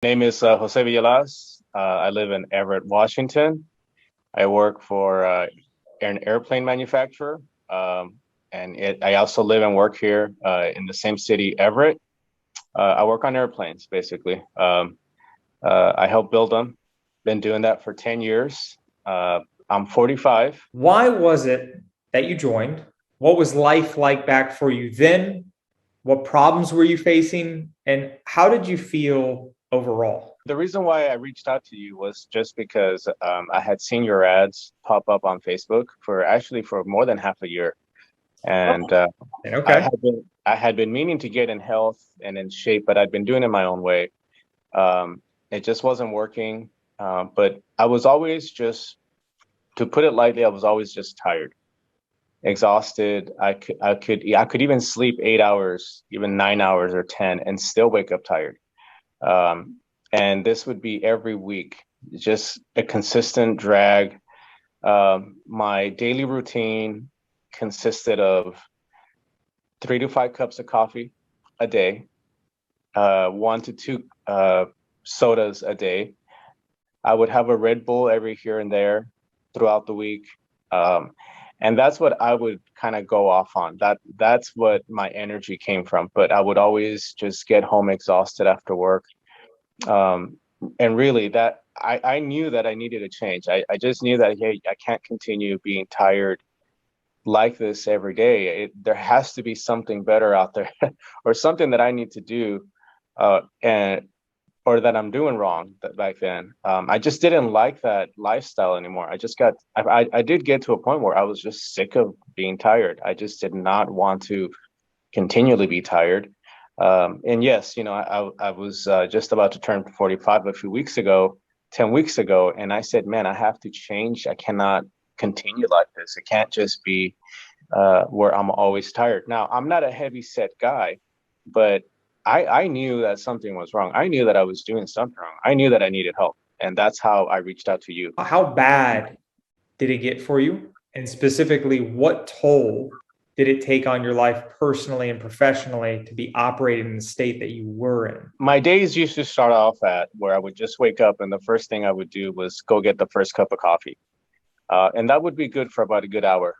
Name is Jose Villalaz. I live in Everett, Washington. I work for an airplane manufacturer, I also live and work here in the same city, Everett. I work on airplanes, basically. I help build them. Been doing that for 10 years. I'm 45. Why was it that you joined? What was life like back for you then? What problems were you facing? And how did you feel overall? The reason why I reached out to you was just because I had seen your ads pop up on Facebook for more than half a year. And Okay. I had been meaning to get in health and in shape, but I'd been doing it my own way. It just wasn't working. But I was always just, to put it lightly, I was always just tired, exhausted. I could even sleep 8 hours, even 9 hours or 10, and still wake up tired. Um, and this would be every week, just a consistent drag. My daily routine consisted of 3 to 5 cups of coffee a day, 1 to 2 sodas a day. I would have a Red Bull every here and there throughout the week. Um, and that's what I would kind of go off on. That's what my energy came from. But I would always just get home exhausted after work. Um, and really I knew that I needed a change. I just knew that, hey, I can't continue being tired like this every day. There has to be something better out there or something that I need to do and or that I'm doing wrong back then. I just didn't like that lifestyle anymore. I did get to a point where I was just sick of being tired. I just did not want to continually be tired. And yes, I was just about to turn 45 a few weeks ago, 10 weeks ago, and I said, man, I have to change. I cannot continue like this. It can't just be where I'm always tired. Now, I'm not a heavy set guy, but I knew that something was wrong. I knew that I was doing something wrong. I knew that I needed help. And that's how I reached out to you. How bad did it get for you? And specifically, what toll did it take on your life personally and professionally to be operating in the state that you were in? My days used to start off at where I would just wake up and the first thing I would do was go get the first cup of coffee. And that would be good for about a good hour.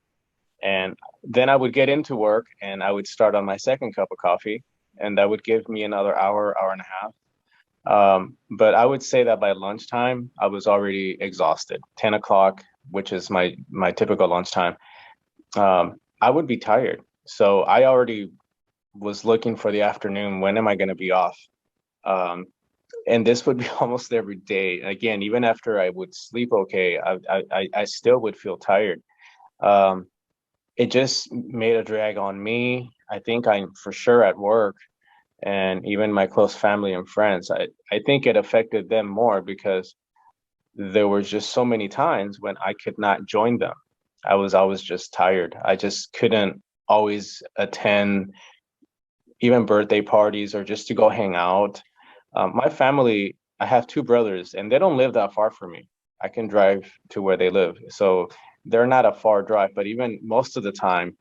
And then I would get into work and I would start on my second cup of coffee. And that would give me another hour, hour and a half. But I would say that by lunchtime, I was already exhausted. 10 o'clock, which is my typical lunchtime, I would be tired. So I already was looking for the afternoon. When am I going to be off? Um, and this would be almost every day. Again, even after I would sleep okay, I still would feel tired. Um, it just made a drag on me. I think I'm for sure at work and even my close family and friends. I think it affected them more because there was just so many times when I could not join them. I was always just tired. I just couldn't always attend even birthday parties or just to go hang out. My family, I have two brothers and they don't live that far from me. I can drive to where they live. So they're not a far drive, but even most of the time,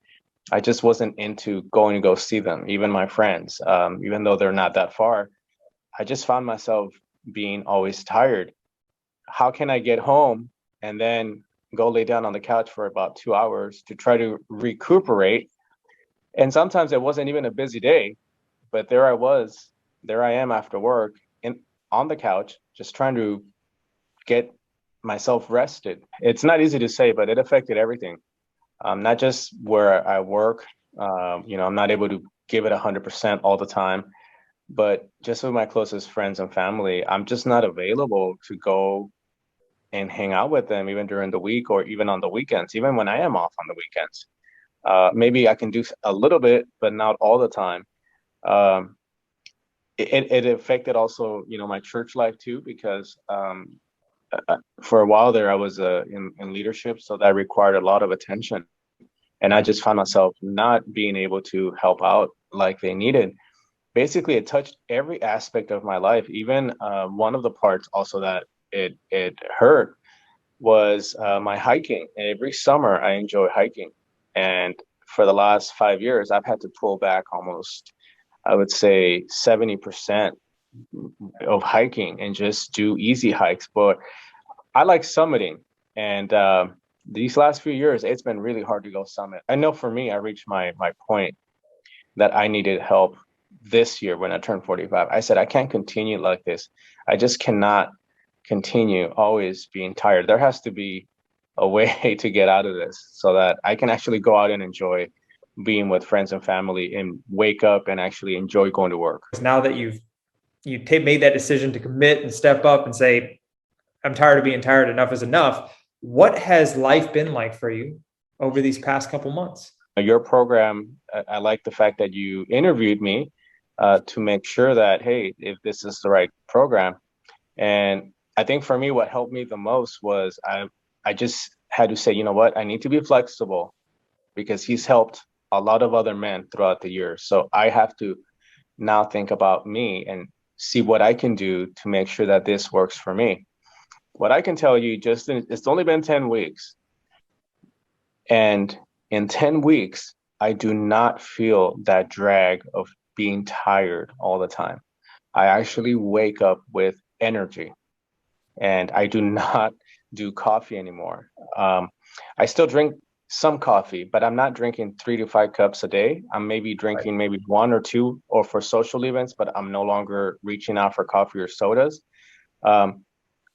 I just wasn't into going to go see them, even my friends, even though they're not that far. I just found myself being always tired. How can I get home and then go lay down on the couch for about 2 hours to try to recuperate? And sometimes it wasn't even a busy day, but there I am after work in on the couch, just trying to get myself rested. It's not easy to say, but it affected everything. Not just where I work. I'm not able to give it 100% all the time, but just with my closest friends and family, I'm just not available to go and hang out with them even during the week or even on the weekends, even when I am off on the weekends. Maybe I can do a little bit, but not all the time. Um, it affected also, my church life too, because for a while there, I was in leadership, so that required a lot of attention. And I just found myself not being able to help out like they needed. Basically, it touched every aspect of my life. Even one of the parts also that it hurt was my hiking. Every summer, I enjoy hiking, and for the last 5 years, I've had to pull back almost, I would say, 70% of hiking and just do easy hikes. But I like summiting. And these last few years, it's been really hard to go summit. I know for me, I reached my point that I needed help this year when I turned 45. I said, I can't continue like this. I just cannot continue always being tired. There has to be a way to get out of this so that I can actually go out and enjoy being with friends and family and wake up and actually enjoy going to work. Now that made that decision to commit and step up and say, I'm tired of being tired, enough is enough. What has life been like for you over these past couple months? Your program, I like the fact that you interviewed me to make sure that, hey, if this is the right program. And I think for me, what helped me the most was I just had to say, you know what, I need to be flexible because he's helped a lot of other men throughout the years. So I have to now think about me and see what I can do to make sure that this works for me. What I can tell you, it's only been 10 weeks. And in 10 weeks, I do not feel that drag of being tired all the time. I actually wake up with energy, and I do not do coffee anymore. I still drink some coffee, but I'm not drinking 3 to 5 cups a day. I'm maybe drinking maybe one or two or for social events, but I'm no longer reaching out for coffee or sodas.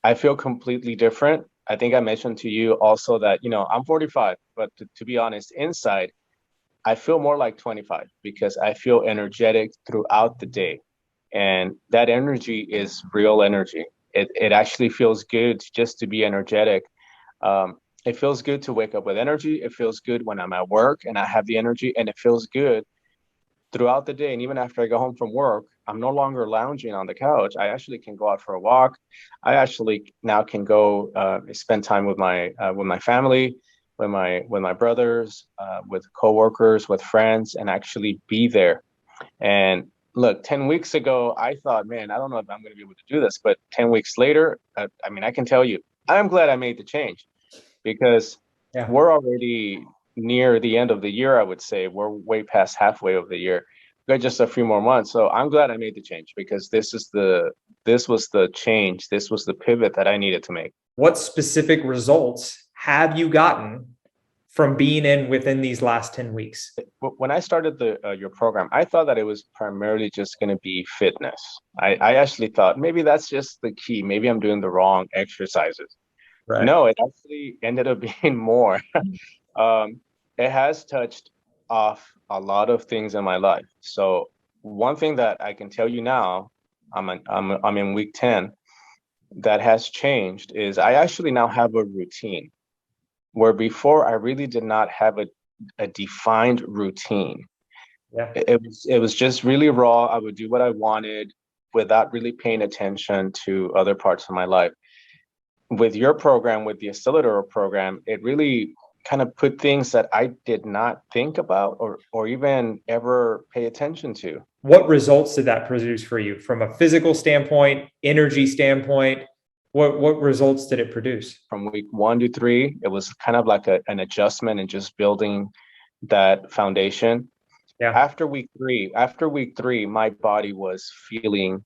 I feel completely different. I think I mentioned to you also that, I'm 45, but to be honest, inside, I feel more like 25 because I feel energetic throughout the day. And that energy is real energy. It actually feels good just to be energetic. It feels good to wake up with energy. It feels good when I'm at work and I have the energy, and it feels good throughout the day. And even after I go home from work, I'm no longer lounging on the couch. I actually can go out for a walk. I actually now can go spend time with my family, with my brothers, with coworkers, with friends, and actually be there. And look, 10 weeks ago, I thought, man, I don't know if I'm going to be able to do this. But 10 weeks later, I can tell you, I'm glad I made the change because Yeah. we're already near the end of the year. I would say we're way past halfway of the year. We got just a few more months. So I'm glad I made the change because this was the change. This was the pivot that I needed to make. What specific results have you gotten from being in within these last 10 weeks? When I started your program, I thought that it was primarily just going to be fitness. I actually thought maybe that's just the key. Maybe I'm doing the wrong exercises. Right. No, it actually ended up being more. It has touched off a lot of things in my life. So one thing that I can tell you now, I'm in week 10, that has changed is I actually now have a routine where before I really did not have a defined routine. Yeah. It was just really raw. I would do what I wanted without really paying attention to other parts of my life. With your program, with the Accelerator program, it really kind of put things that I did not think about or even ever pay attention to. What results did that produce for you from a physical standpoint, energy standpoint? What results did it produce? From week 1 to 3, it was kind of like an adjustment and just building that foundation. Yeah. After week three, my body was feeling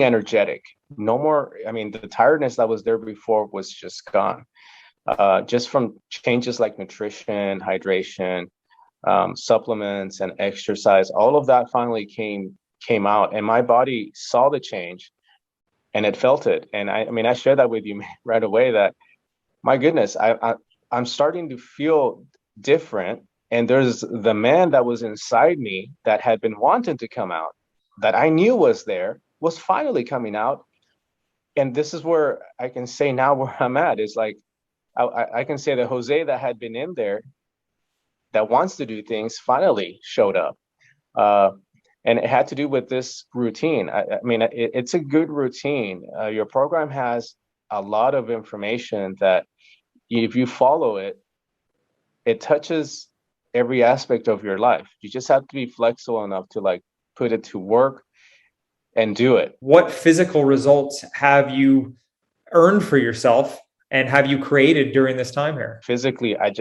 energetic. No more. I mean, the tiredness that was there before was just gone. Just from changes like nutrition, hydration, supplements, and exercise. All of that finally came out, and my body saw the change, and it felt it. And I shared that with you right away. That my goodness, I'm starting to feel different. And there's the man that was inside me that had been wanting to come out, that I knew was there, was finally coming out. And this is where I can say now where I'm at is like, I can say that Jose that had been in there that wants to do things finally showed up. And it had to do with this routine. It's a good routine. Your program has a lot of information that if you follow it, it touches every aspect of your life. You just have to be flexible enough to like put it to work and do it. What physical results have you earned for yourself and have you created during this time here? Physically, I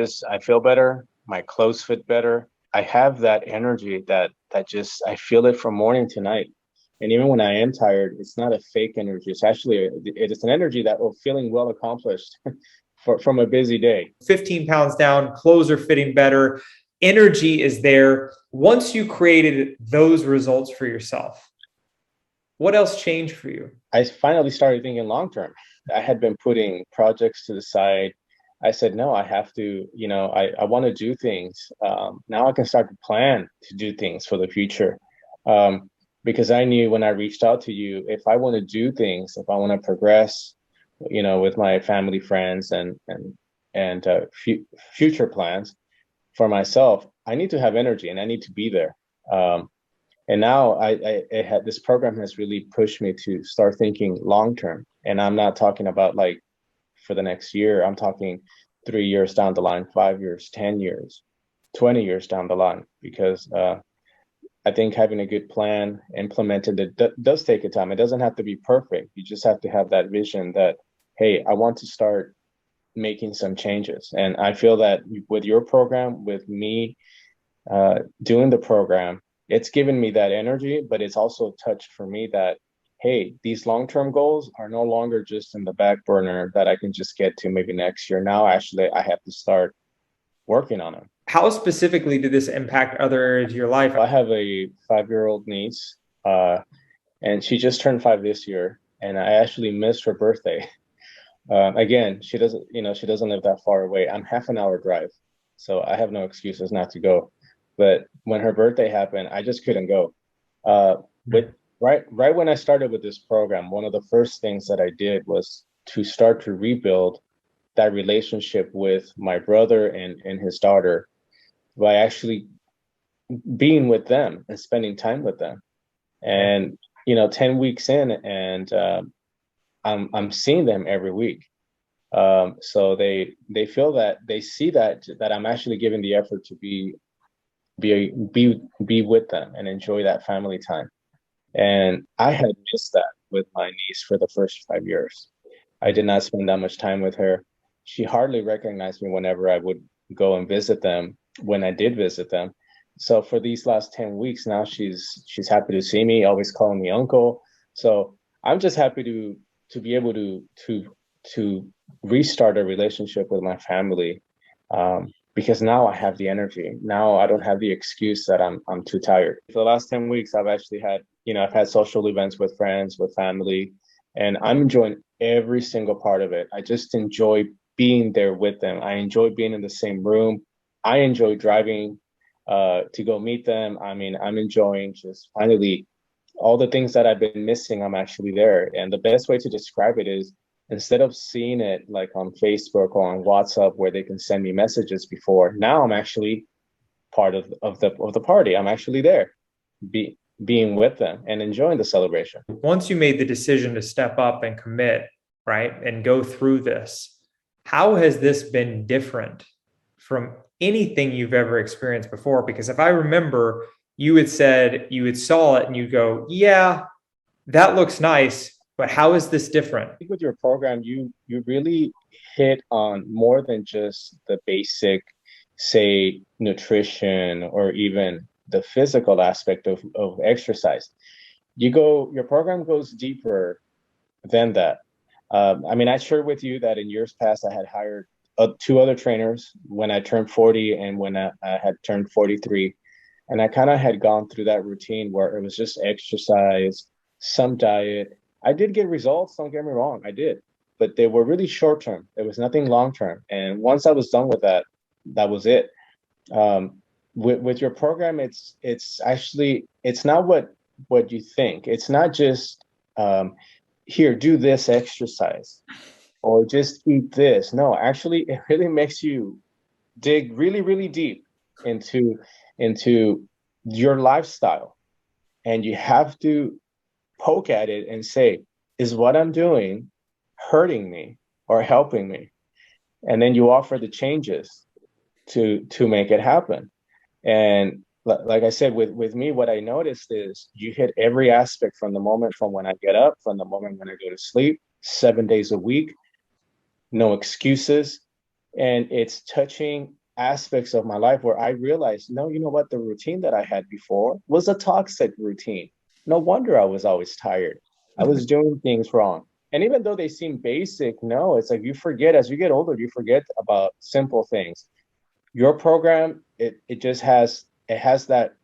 feel better. My clothes fit better. I have that energy that just, I feel it from morning to night. And even when I am tired, it's not a fake energy. It's actually it is an energy that will feeling well accomplished from a busy day. 15 pounds down, clothes are fitting better, energy is there. Once you created those results for yourself, what else changed for you? I finally started thinking long term. I had been putting projects to the side. I said, no, I have to, I want to do things. Now I can start to plan to do things for the future. Because I knew when I reached out to you, if I want to do things, if I want to progress, with my family, friends, and future plans for myself, I need to have energy and I need to be there. And now I had this program has really pushed me to start thinking long term. And I'm not talking about like for the next year. I'm talking 3 years down the line, 5 years, 10 years, 20 years down the line, because I think having a good plan implemented does take a time. It doesn't have to be perfect. You just have to have that vision that, hey, I want to start making some changes. And I feel that with your program, with me doing the program, it's given me that energy, but it's also touched for me that, hey, these long-term goals are no longer just in the back burner that I can just get to maybe next year. Now, actually, I have to start working on them. How specifically did this impact other areas of your life? I have a 5-year-old niece, and she just turned 5 this year, and I actually missed her birthday. Again, she doesn't live that far away. I'm half an hour drive, so I have no excuses not to go. But when her birthday happened, I just couldn't go. With right when I started with this program, one of the first things that I did was to start to rebuild that relationship with my brother and his daughter by actually being with them and spending time with them. And 10 weeks in, and I'm seeing them every week. So they feel that they see that I'm actually giving the effort to be with them and enjoy that family time. And I had missed that with my niece for the first 5 years. I did not spend that much time with her. She hardly recognized me whenever I would go and visit them, when I did visit them. So for these last 10 weeks now, she's happy to see me, always calling me uncle. So I'm just happy to be able to restart a relationship with my family, because now I have the energy. Now I don't have the excuse that I'm too tired. For the last 10 weeks, I've actually had, I've had social events with friends, with family, and I'm enjoying every single part of it. I just enjoy being there with them. I enjoy being in the same room. I enjoy driving to go meet them. I mean, I'm enjoying just finally all the things that I've been missing. I'm actually there. And the best way to describe it is, instead of seeing it like on Facebook or on WhatsApp where they can send me messages before, now I'm actually part of the party. I'm actually there, being with them and enjoying the celebration. Once you made the decision to step up and commit, right, and go through this, how has this been different from anything you've ever experienced before? Because if I remember, you had said you had saw it and you go, yeah, that looks nice, but how is this different? I think with your program, you really hit on more than just the basic, say, nutrition or even the physical aspect of exercise. Your program goes deeper than that. I mean, I shared with you that in years past, I had hired two other trainers when I turned 40 and when I had turned 43. And I kind of had gone through that routine where it was just exercise, some diet. I did get results, don't get me wrong, I did, but they were really short term. There was nothing long term. And once I was done with that, that was it. With your program, it's actually it's not what you think. It's not just here, do this exercise or just eat this. No, actually, it really makes you dig really, really deep into your lifestyle, and you have to poke at it and say, is what I'm doing hurting me or helping me? And then you offer the changes to make it happen. And like I said, with me, what I noticed is you hit every aspect from the moment from when I get up, from the moment when I go to sleep, 7 days a week, no excuses. And it's touching aspects of my life where I realized, no, you know what? The routine that I had before was a toxic routine. No wonder I was always tired. I was doing things wrong. And even though they seem basic, no, it's like you forget as you get older, you forget about simple things. Your program, it just has that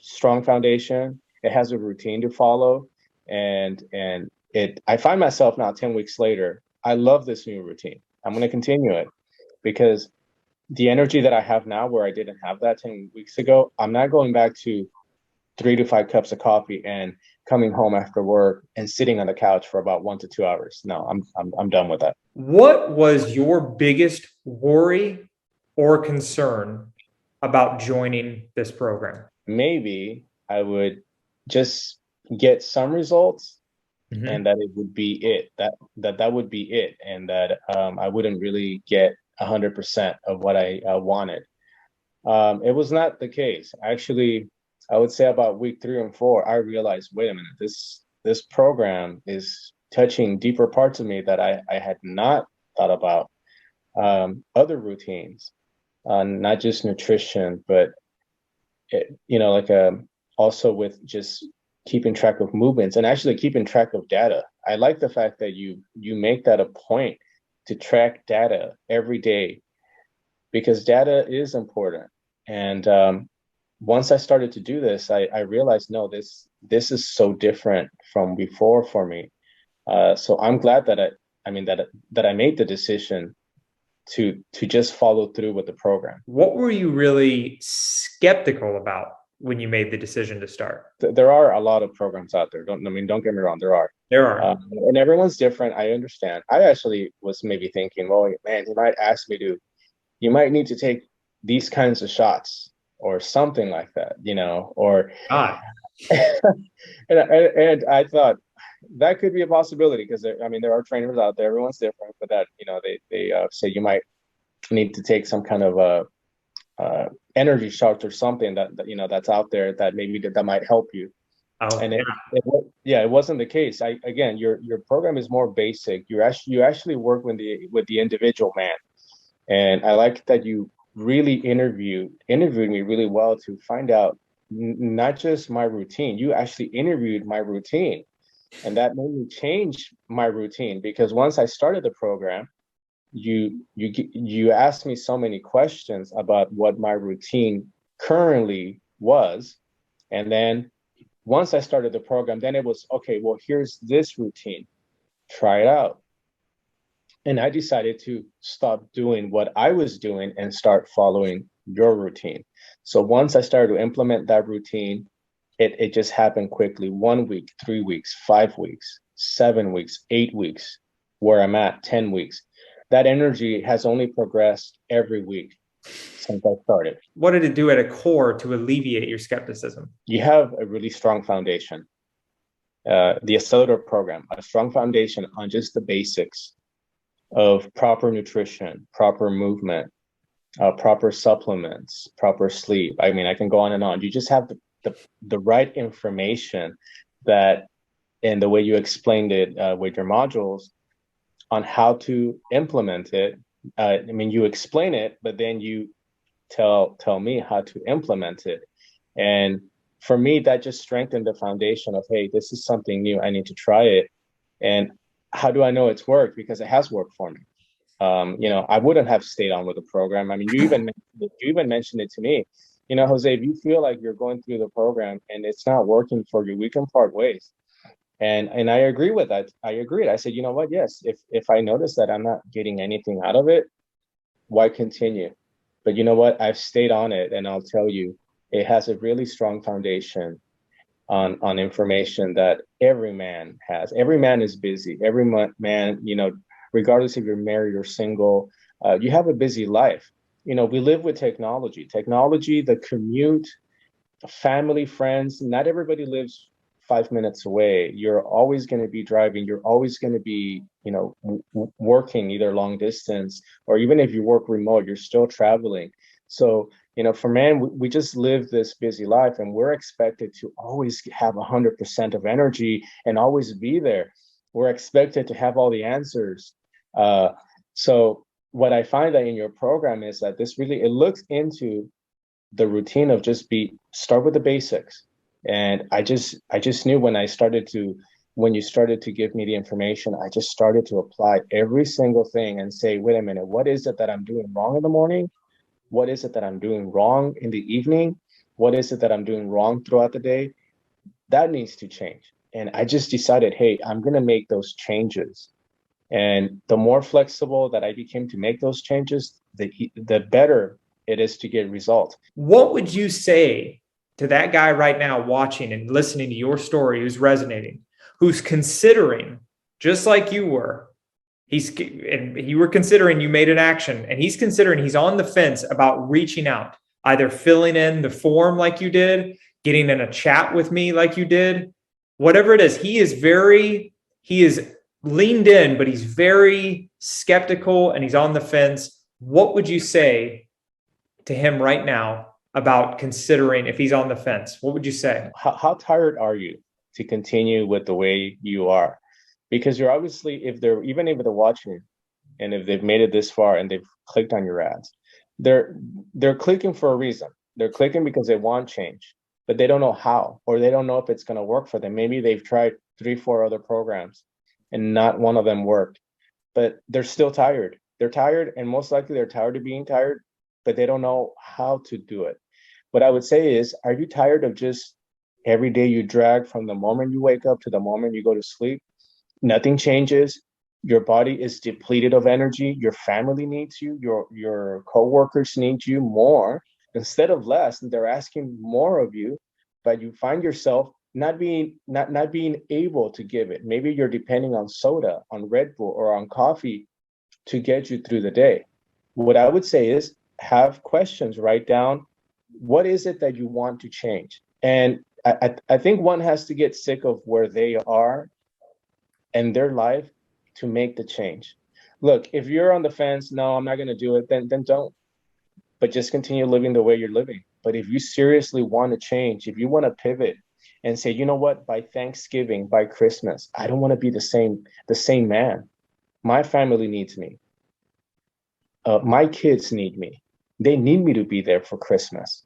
strong foundation. It has a routine to follow. And it I find myself now 10 weeks later, I love this new routine. I'm gonna continue it because the energy that I have now where I didn't have that 10 weeks ago, I'm not going back to 3 to 5 cups of coffee and coming home after work and sitting on the couch for about 1 to 2 hours. No, I'm done with that. What was your biggest worry or concern about joining this program? Maybe I would just get some results and Mhm. that it would be it. That would be it, and that I wouldn't really get 100% of what I wanted. It was not the case. Actually, I would say about week 3 and 4, I realized, wait a minute, this program is touching deeper parts of me that I had not thought about. Other routines, not just nutrition, but like also with just keeping track of movements and actually keeping track of data. I like the fact that you make that a point to track data every day because data is important. And once I started to do this, I realized, no, this is so different from before for me. So I'm glad that I mean that I made the decision to just follow through with the program. What were you really skeptical about when you made the decision to start? There are a lot of programs out there. Don't get me wrong, there are. There are. And everyone's different. I understand. I actually was maybe thinking, well, man, he might ask me to, you might need to take these kinds of shots or something like that, or God. and I thought that could be a possibility because I mean there are trainers out there. Everyone's different, but that they say you might need to take some kind of a energy shots or something that that's out there that maybe that might help you. Oh, And yeah, it wasn't the case. Again, your program is more basic. You actually work with the individual man, and I like that you really interviewed me really well to find out not just my routine. You actually interviewed my routine, and that made me change my routine because once I started the program, you asked me so many questions about what my routine currently was, and then once I started the program, then it was okay, well, here's this routine, try it out. And I decided to stop doing what I was doing and start following your routine. So once I started to implement that routine, it just happened quickly. 1 week, 3 weeks, 5 weeks, 7 weeks, 8 weeks, where I'm at, 10 weeks. That energy has only progressed every week since I started. what did it do at a core to alleviate your skepticism? You have a really strong foundation. The Accelerator program, a strong foundation on just the basics of proper nutrition, proper movement, proper supplements, proper sleep. I mean, I can go on and on. You just have the right information that, and the way you explained it with your modules on how to implement it. I mean, you explain it, but then you tell me how to implement it. And for me, that just strengthened the foundation of, hey, this is something new. I need to try it. And how do I know it's worked? Because it has worked for me. I wouldn't have stayed on with the program. I mean, you even mentioned it to me. Jose, if you feel like you're going through the program and it's not working for you, we can part ways. And I agree with that. I agreed. I said, you know what? Yes, if I notice that I'm not getting anything out of it, why continue? But you know what? I've stayed on it, and I'll tell you, it has a really strong foundation on information that every man has. Every man is busy. Every man, regardless if you're married or single, you have a busy life. We live with technology, the commute, family, friends. Not everybody lives 5 minutes away. You're always going to be driving. You're always going to be, working either long distance or even if you work remote, you're still traveling. So, for man, we just live this busy life and we're expected to always have 100% of energy and always be there. We're expected to have all the answers. So what I find that in your program is that this really, it looks into the routine of just start with the basics And I just knew when you started to give me the information, I just started to apply every single thing and say, wait a minute, what is it that I'm doing wrong in the morning? What is it that I'm doing wrong in the evening? What is it that I'm doing wrong throughout the day? That needs to change. And I just decided, hey, I'm going to make those changes. And the more flexible that I became to make those changes, the better it is to get results. What would you say to that guy right now watching and listening to your story who's resonating, who's considering, just like you were, and you were considering, you made an action, and he's considering, he's on the fence about reaching out, either filling in the form like you did, getting in a chat with me like you did, whatever it is. He is leaned in, but he's very skeptical and he's on the fence. What would you say to him right now about considering, if he's on the fence? What would you say? How tired are you to continue with the way you are? Because you're obviously, if they're watching, and if they've made it this far and they've clicked on your ads, they're clicking for a reason. They're clicking because they want change, but they don't know how, or they don't know if it's going to work for them. Maybe they've tried 3, 4 other programs and not one of them worked, but they're still tired. They're tired, and most likely they're tired of being tired, but they don't know how to do it. What I would say is, are you tired of just every day you drag from the moment you wake up to the moment you go to sleep? Nothing changes. Your body is depleted of energy. Your family needs you. Your coworkers need you more instead of less. And they're asking more of you, but you find yourself not being able to give it. Maybe you're depending on soda, on Red Bull, or on coffee to get you through the day. What I would say is, have questions. Write down, what is it that you want to change? And I think one has to get sick of where they are in their life to make the change. Look, if you're on the fence, no, I'm not going to do it, then don't. But just continue living the way you're living. But if you seriously want to change, if you want to pivot and say, you know what, by Thanksgiving, by Christmas, I don't want to be the same man. My family needs me. My kids need me. They need me to be there for Christmas,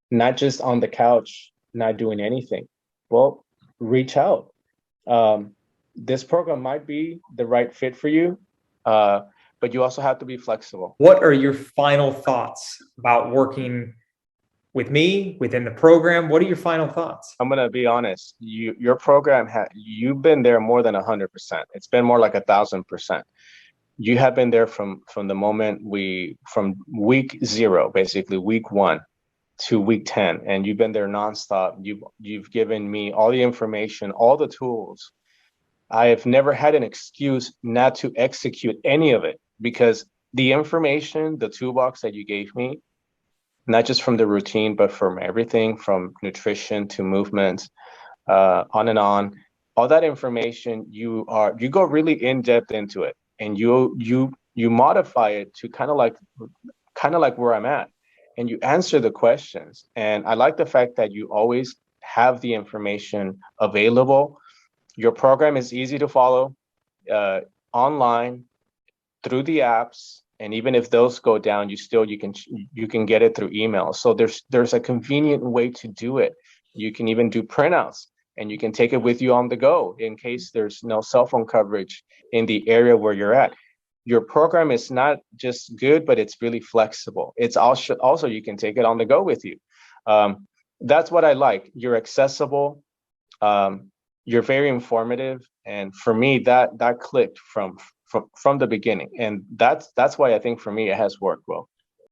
not just on the couch, not doing anything. Well, reach out. This program might be the right fit for you, but you also have to be flexible. What are your final thoughts about working with me within the program? What are your final thoughts? I'm gonna be honest. Your program you've been there more than 100%. It's been more like 1,000%. You have been there from the moment from week 0, basically week 1 to week 10, and you've been there nonstop. You've given me all the information, all the tools. I have never had an excuse not to execute any of it, because the information, the toolbox that you gave me, not just from the routine, but from everything from nutrition to movement, on and on, all that information, you go really in depth into it, and you modify it to kind of like where I'm at, and you answer the questions. And I like the fact that you always have the information available. Your program is easy to follow, online, through the apps, and even if those go down, you can get it through email. So there's a convenient way to do it. You can even do printouts, and you can take it with you on the go in case there's no cell phone coverage in the area where you're at. Your program is not just good, but it's really flexible. It's also you can take it on the go with you. That's what I like. You're accessible. You're very informative, and for me, that clicked from the beginning, and that's why I think for me it has worked well.